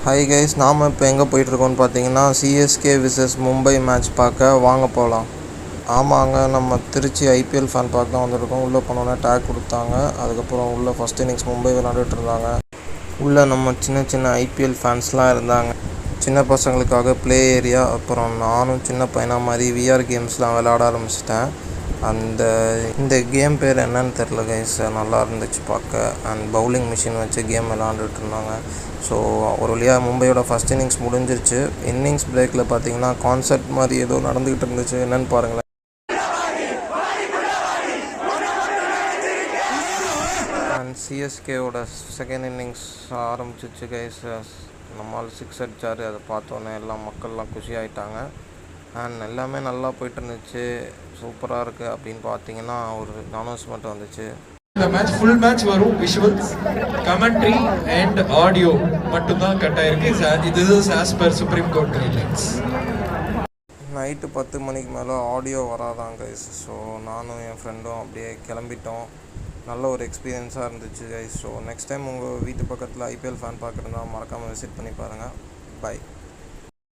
Hi guys, நாம் இப்போ எங்கே போயிட்டுருக்கோன்னு பார்த்தீங்கன்னா சிஎஸ்கே விசஸ் மும்பை மேட்ச் பார்க்க வாங்க போகலாம். ஆமாங்க, நம்ம திருச்சி ஐபிஎல் ஃபேன் பார்க்க தான் வந்திருக்கோம். உள்ளே போனோன்னே டேக் கொடுத்தாங்க. அதுக்கப்புறம் உள்ளே ஃபஸ்ட் இன்னிங்ஸ் மும்பை விளையாண்டுட்டு இருந்தாங்க. உள்ளே நம்ம சின்ன சின்ன ஐபிஎல் ஃபேன்ஸ்லாம் இருந்தாங்க. சின்ன பசங்களுக்காக ப்ளே ஏரியா, அப்புறம் நானும் சின்ன பையனாக மாதிரி விஆர் கேம்ஸ்லாம் விளையாட ஆரம்பிச்சிட்டேன். இந்த கேம் பேர் என்னன்னு தெரில கைஸ், நல்லா இருந்துச்சு பார்க்க. அண்ட் பவுலிங் மிஷின் வச்சு கேம் விளாண்டுட்டு இருந்தாங்க. ஸோ ஒரு வழியாக மும்பையோட ஃபஸ்ட் இன்னிங்ஸ் முடிஞ்சிருச்சு. இன்னிங்ஸ் பிரேக்கில் பார்த்தீங்கன்னா கான்சர்ட் மாதிரி ஏதோ நடந்துக்கிட்டு இருந்துச்சு. என்னென்னு பாருங்களேன். அண்ட் சிஎஸ்கேவோட செகண்ட் இன்னிங்ஸ் ஆரம்பிச்சிச்சு கைஸ். நம்மால் 6 அடித்தார். அதை பார்த்தோன்னே எல்லாம் மக்கள்லாம் குஷி ஆகிட்டாங்க. அண்ட் எல்லாமே நல்லா போயிட்டு இருந்துச்சு. சூப்பராக இருக்குது அப்படின்னு பார்த்தீங்கன்னா ஒரு அனௌன்ஸ்மெண்ட் வந்துச்சு. இந்த மேட்ச் ஃபுல் மேட்ச் வரும். விஷுவல்ஸ், கமெண்ட்ரி அண்ட் ஆடியோ மட்டும்தான் கட் ஆயிருக்கு. this is as per supreme court guidelines. Night 10 மணிக்கு மேலே ஆடியோ வராதான் கைஸ். ஸோ நானும் என் ஃப்ரெண்டும் அப்படியே கிளம்பிட்டோம். நல்ல ஒரு எக்ஸ்பீரியன்ஸாக இருந்துச்சு கைஸ். ஸோ நெக்ஸ்ட் டைம் உங்கள் வீட்டு பக்கத்தில் ஐபிஎல் ஃபேன் பார்க்குறதா மறக்காமல் விசிட் பண்ணி பாருங்கள். பை.